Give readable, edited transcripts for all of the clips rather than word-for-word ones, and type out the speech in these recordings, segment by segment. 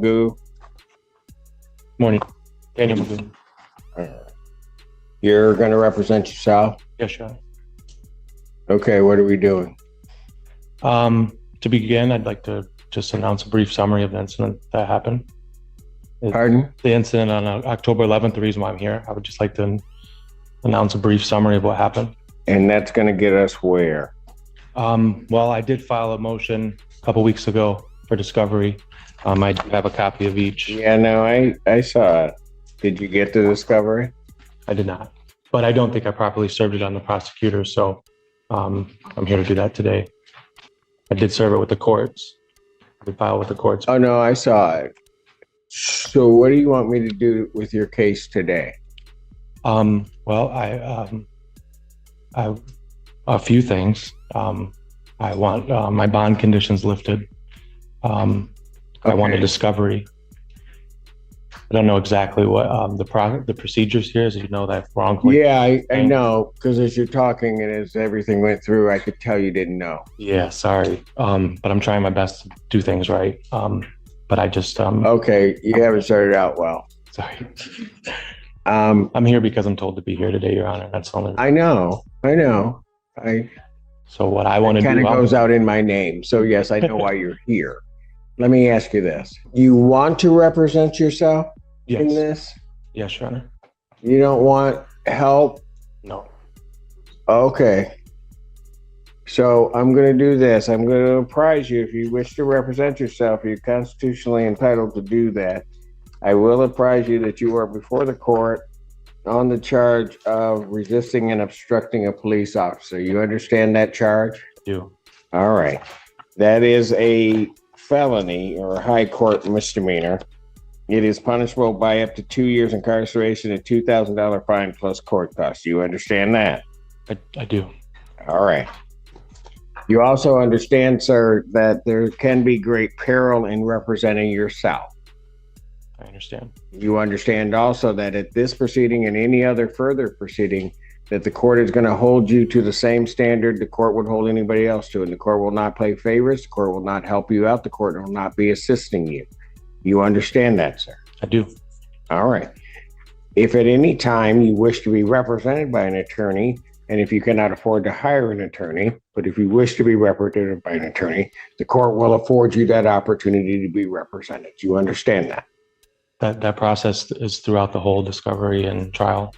Magoo? Morning. Daniel Magoo. You're going to represent yourself? Yes, Your Honor. Okay, what are we doing? To begin, I'd like to just announce a brief summary of the incident that happened. Pardon? The incident on October 11th, the reason why I'm here. I would just like to announce a brief summary of what happened. And that's going to get us where? Well, I did file a motion a couple weeks ago for discovery. I do have a copy of each. Yeah, no, I saw it. Did you get the discovery? I did not, but I don't think I properly served it on the prosecutor, so I'm here to do that today. I did serve it with the courts. I did file with the courts. Oh, no, I saw it. So what do you want me to do with your case today? Well, I a few things. I want my bond conditions lifted. I want a discovery. I don't know exactly what the procedures here is. You know that wrongfully. Yeah, I know, because as you're talking and as everything went through, I could tell you didn't know. Yeah, sorry. But I'm trying my best to do things right. But I just okay, you haven't started out well. Sorry. I'm here because I'm told to be here today, Your Honor. That's the only. I know. So what I want to do kind of goes out in my name. So yes, I know why you're here. Let me ask you this: you want to represent yourself in this? Yes, Your Honor. You don't want help? No. Okay. So I'm going to do this. I'm going to apprise you, if you wish to represent yourself, you're constitutionally entitled to do that. I will apprise you that you are before the court on the charge of resisting and obstructing a police officer. You understand that charge? I do. All right. That is a felony or a high court misdemeanor. It is punishable by up to 2 years incarceration and $2,000 fine plus court costs. You understand that? I do. All right. You also understand, sir, that there can be great peril in representing yourself. I understand. You understand also that at this proceeding and any other further proceeding, that the court is going to hold you to the same standard the court would hold anybody else to, and the court will not play favorites, the court will not help you out, the court will not be assisting you. You understand that, sir? I do. All right. If at any time you wish to be represented by an attorney, and if you cannot afford to hire an attorney, but if you wish to be represented by an attorney, the court will afford you that opportunity to be represented. You understand that? That process is throughout the whole discovery and trial.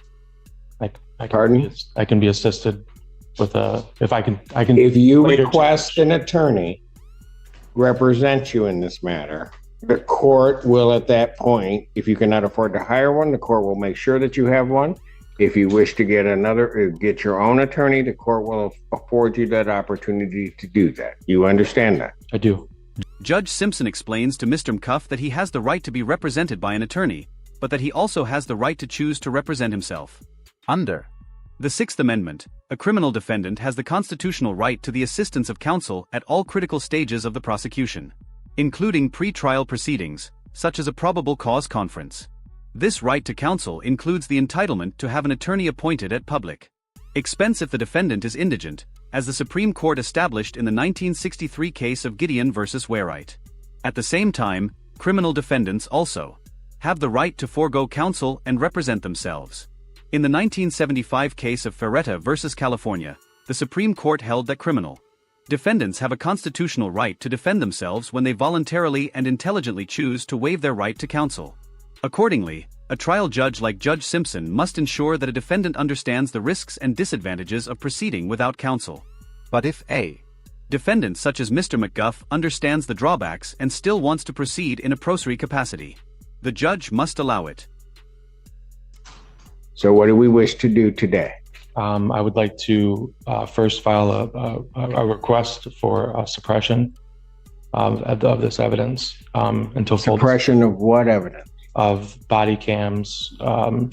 Pardon? I can be assisted with if I can. If you request an attorney represent you in this matter, the court will at that point, if you cannot afford to hire one, the court will make sure that you have one. If you wish to get your own attorney, the court will afford you that opportunity to do that. You understand that? I do. Judge Simpson explains to Mr. McCuff that he has the right to be represented by an attorney, but that he also has the right to choose to represent himself. Under the Sixth Amendment, a criminal defendant has the constitutional right to the assistance of counsel at all critical stages of the prosecution, including pre-trial proceedings, such as a probable cause conference. This right to counsel includes the entitlement to have an attorney appointed at public expense if the defendant is indigent, as the Supreme Court established in the 1963 case of Gideon v. Wainwright. At the same time, criminal defendants also have the right to forego counsel and represent themselves. In the 1975 case of Ferretta v. California, the Supreme Court held that criminal defendants have a constitutional right to defend themselves when they voluntarily and intelligently choose to waive their right to counsel. Accordingly, a trial judge like Judge Simpson must ensure that a defendant understands the risks and disadvantages of proceeding without counsel. But if a defendant such as Mr. McGuff understands the drawbacks and still wants to proceed in a pro se capacity, the judge must allow it. So what do we wish to do today? I would like to first file a request for suppression of this evidence until suppression of what evidence? Of body cams,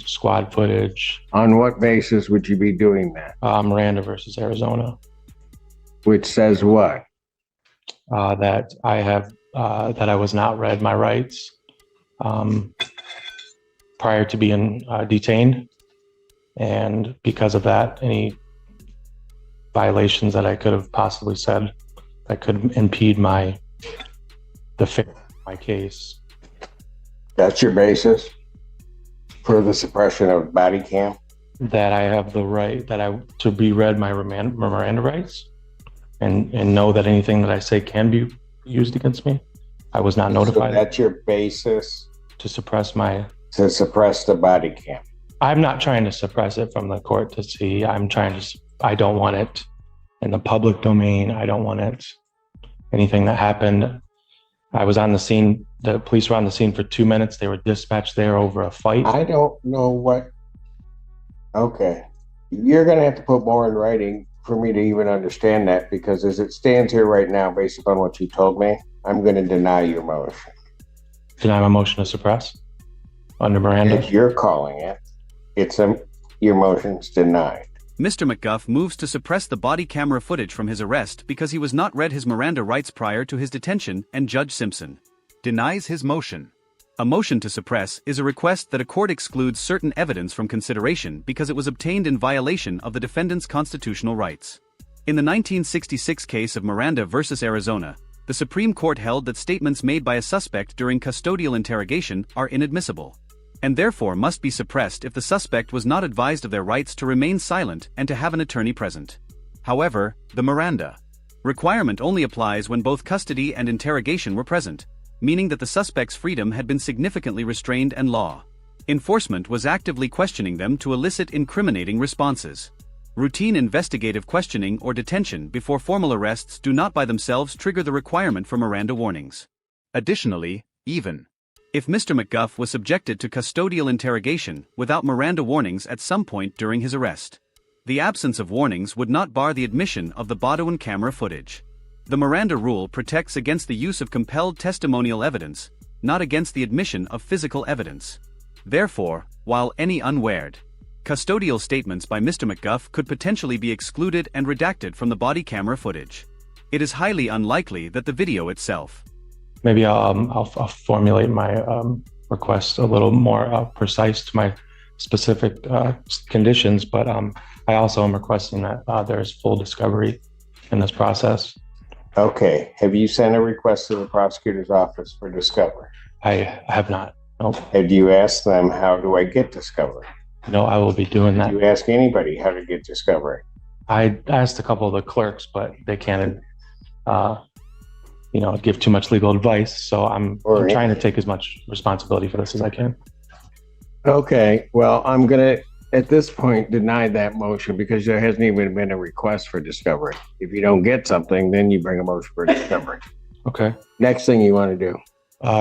squad footage. On what basis would you be doing that? Miranda versus Arizona. Which says what? That I was not read my rights prior to being detained, and because of that, any violations that I could have possibly said that could impede my case That's your basis for the suppression of body cam? That I have the right to be read my Miranda rights and know that anything that I say can be used against me. I was not notified. So that's your basis to suppress the body cam. I'm not trying to suppress it from the court to see. I don't want it in the public domain. I don't want it. Anything that happened, I was on the scene. The police were on the scene for 2 minutes. They were dispatched there over a fight. I don't know what. Okay. You're going to have to put more in writing for me to even understand that, because as it stands here right now, based upon what you told me, I'm going to deny your motion. Deny my motion to suppress under Miranda? As you're calling it, your motion's denied. Mr. McGuff moves to suppress the body camera footage from his arrest because he was not read his Miranda rights prior to his detention, and Judge Simpson denies his motion. A motion to suppress is a request that a court excludes certain evidence from consideration because it was obtained in violation of the defendant's constitutional rights. In the 1966 case of Miranda versus Arizona, the Supreme Court held that statements made by a suspect during custodial interrogation are inadmissible, and therefore must be suppressed if the suspect was not advised of their rights to remain silent and to have an attorney present. However, the Miranda requirement only applies when both custody and interrogation were present, meaning that the suspect's freedom had been significantly restrained and law enforcement was actively questioning them to elicit incriminating responses. Routine investigative questioning or detention before formal arrests do not by themselves trigger the requirement for Miranda warnings. Additionally, even if Mr. McGuff was subjected to custodial interrogation without Miranda warnings at some point during his arrest, the absence of warnings would not bar the admission of the body camera footage. The Miranda rule protects against the use of compelled testimonial evidence, not against the admission of physical evidence. Therefore, while any unweighed custodial statements by Mr. McGuff could potentially be excluded and redacted from the body camera footage, it is highly unlikely that the video itself. Maybe I'll formulate my request a little more precise to my specific conditions, but I also am requesting that there is full discovery in this process. Okay. Have you sent a request to the prosecutor's office for discovery? I have not. Nope. Have you asked them, how do I get discovery? No, I will be doing that. Did you ask anybody how to get discovery? I asked a couple of the clerks, but they can't, give too much legal advice. So I'm trying to take as much responsibility for this as I can. Okay. Well, I'm going to, at this point, deny that motion because there hasn't even been a request for discovery. If you don't get something, then you bring a motion for discovery. Okay. Next thing you want to do?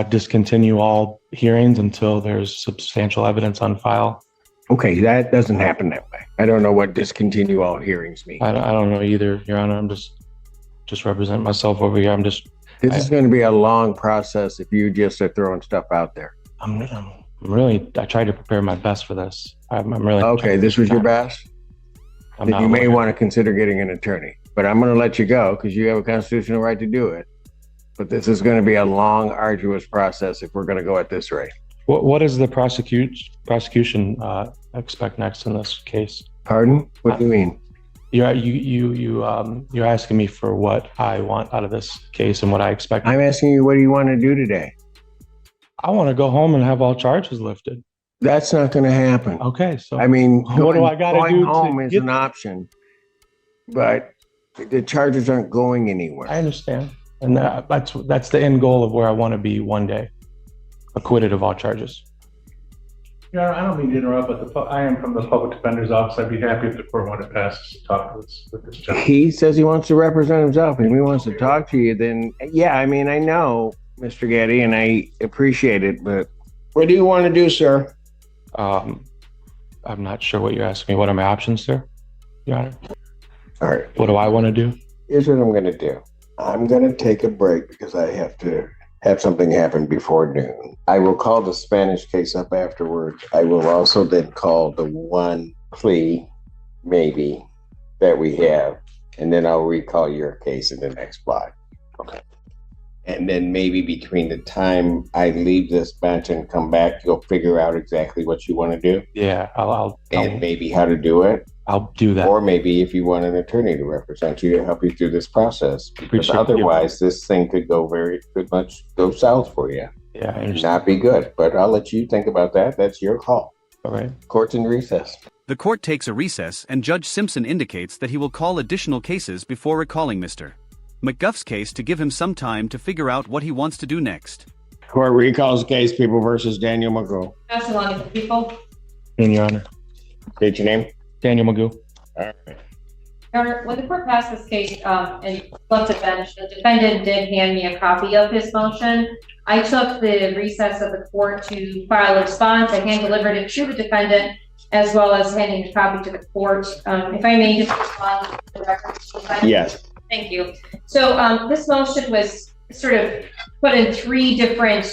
Discontinue all hearings until there's substantial evidence on file. Okay, that doesn't happen that way. I don't know what discontinue all hearings mean. I don't know either, Your Honor. I'm just representing myself over here. This is going to be a long process if you just are throwing stuff out there. I tried to prepare my best for this. I'm really okay. This was your best. You may want to consider getting an attorney, but I'm going to let you go because you have a constitutional right to do it. But this is going to be a long, arduous process if we're going to go at this rate. What does the prosecution expect next in this case? Pardon? What do you mean? You're asking me for what I want out of this case and what I expect. I'm asking you, what do you want to do today? I want to go home and have all charges lifted. That's not going to happen. Okay, so I mean, what do I got to do? Going home is an option, but the charges aren't going anywhere. I understand, and that's the end goal of where I want to be one day, acquitted of all charges. Yeah, I don't mean to interrupt, but I am from the public defender's office. I'd be happy if the court wanted to pass to talk with this gentleman. He says he wants to represent himself, and if he wants to talk to you, then yeah, I mean, I know, Mr. Getty, and I appreciate it, but what do you want to do, sir? I'm not sure what you're asking me. What are my options, sir? Your Honor. All right. What do I want to do? Here's what I'm going to do. I'm going to take a break because I have to have something happen before noon. I will call the Spanish case up afterwards. I will also then call the one plea, maybe, that we have, and then I'll recall your case in the next block. Okay. And then maybe between the time I leave this bench and come back, you'll figure out exactly what you want to do. Yeah, I'll maybe how to do it. I'll do that. Or maybe if you want an attorney to represent you to help you through this process, because otherwise this thing could go south for you. Yeah, I Would understand. not be good, but I'll let you think about that. That's your call. All right. Court's in recess. The court takes a recess and Judge Simpson indicates that he will call additional cases before recalling Mr. McGuff's case to give him some time to figure out what he wants to do next. Court recalls case People versus Daniel McGill. Pass along to the people. In your honor. State your name. Daniel Magoo. All right. Your Honor, when the court passed this case and left the bench, the defendant did hand me a copy of his motion. I took the recess of the court to file a response. I hand delivered it to the defendant as well as handing the copy to the court. If I may just respond to the record. Yes. Thank you. So this motion was sort of put in 3 different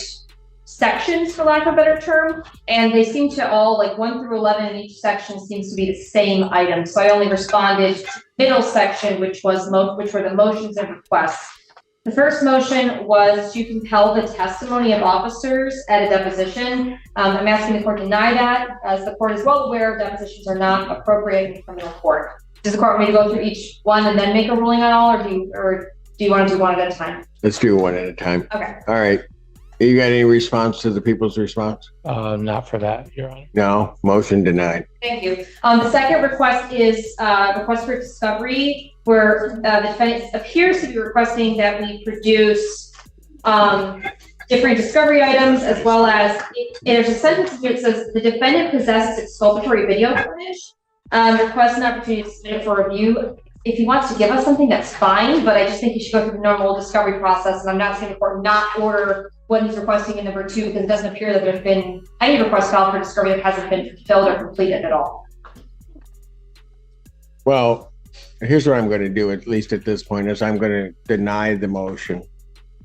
sections, for lack of a better term, and they seem to all, like 1 through 11 in each section seems to be the same item. So I only responded to the middle section, which were the motions and requests. The first motion was to compel the testimony of officers at a deposition. I'm asking the court to deny that. As the court is well aware, depositions are not appropriate in criminal court. Does the court want me to go through each one and then make a ruling on all, or do you want to do one at a time? Let's do one at a time. Okay. All right. You got any response to the people's response? Not for that, your honor. No. Motion denied. Thank you. The second request is request for discovery, where the defendant appears to be requesting that we produce different discovery items, as well as there's a sentence here that says the defendant possesses exculpatory video footage. Request an opportunity to submit it for review. If he wants to give us something, that's fine, but I just think he should go through the normal discovery process, and I'm not saying the court not order what he's requesting in number 2, because it doesn't appear that there's been any request filed for discovery that hasn't been fulfilled or completed at all. Well, here's what I'm going to do, at least at this point, is I'm going to deny the motion,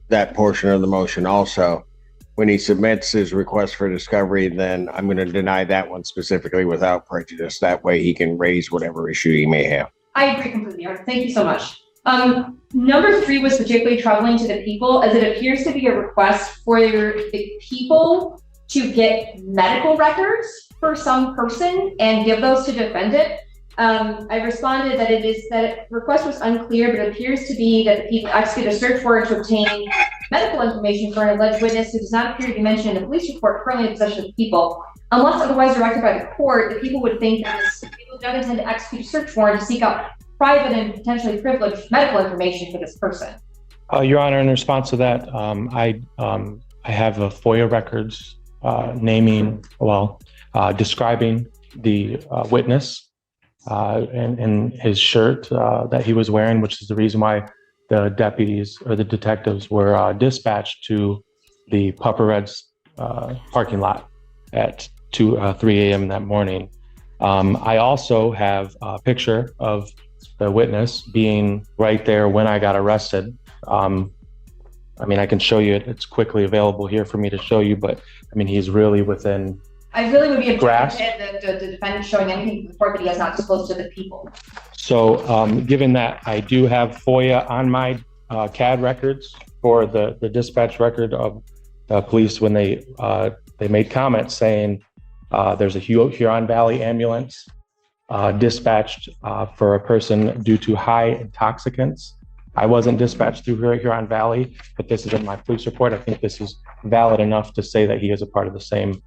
that portion of the motion also. When he submits his request for discovery, then I'm going to deny that one specifically without prejudice. That way he can raise whatever issue he may have. I agree completely, Your Honor. Thank you so much. Number 3 was particularly troubling to the people, as it appears to be a request for the people to get medical records for some person and give those to defendant. I responded that request was unclear, but it appears to be that the people execute a search warrant to obtain medical information for an alleged witness who does not appear to be mentioned in the police report currently in possession of the people. Unless otherwise directed by the court, the people would think that the people don't intend to execute a search warrant to seek out private and potentially privileged medical information for this person. Your honor, in response to that, I have a FOIA records describing the witness and his shirt that he was wearing, which is the reason why the deputies or the detectives were dispatched to the Pupper Reds parking lot at 3 a.m. that morning. I also have a picture of the witness being right there when I got arrested. I mean, I can show you it. It's quickly available here for me to show you, but I mean, he's really within. I really would be grasp. The defendant showing anything to the court that he has not disclosed to the people. So given that I do have FOIA on my CAD records for the dispatch record of police when they made comments saying there's a Huron Valley ambulance dispatched for a person due to high intoxicants. I wasn't dispatched through Huron Valley, but this is in my police report. I think this is valid enough to say that he is a part of the same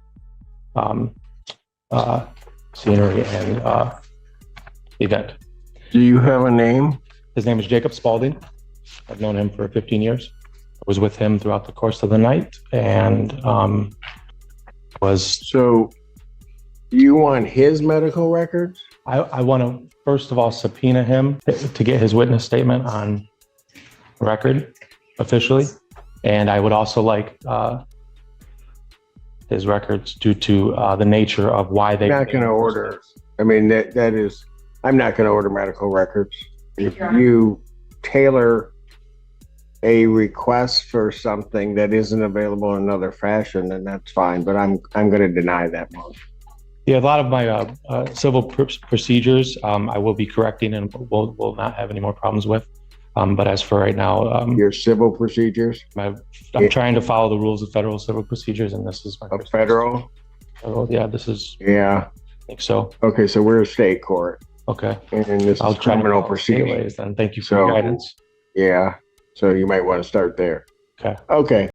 scenery and event. Do you have a name? His name is Jacob Spalding. I've known him for 15 years. I was with him throughout the course of the night and So you want his medical records? I want to, first of all, subpoena him to get his witness statement on record officially. And I would also like his records due to the nature of why they. I'm not going to order. I mean, that is, I'm not going to order medical records. If you tailor a request for something that isn't available in another fashion, then that's fine. But I'm going to deny that motion. Yeah, a lot of my civil procedures I will be correcting and will not have any more problems with. But as for right now, your civil procedures, I'm trying to follow the rules of federal civil procedures, and this is my of federal. Yeah, this is. Yeah, I think so. Okay, so we're a state court. Okay, and this I'll is criminal proceedings. Anyways, then thank you for your guidance. Yeah, so you might want to start there. Okay. Okay.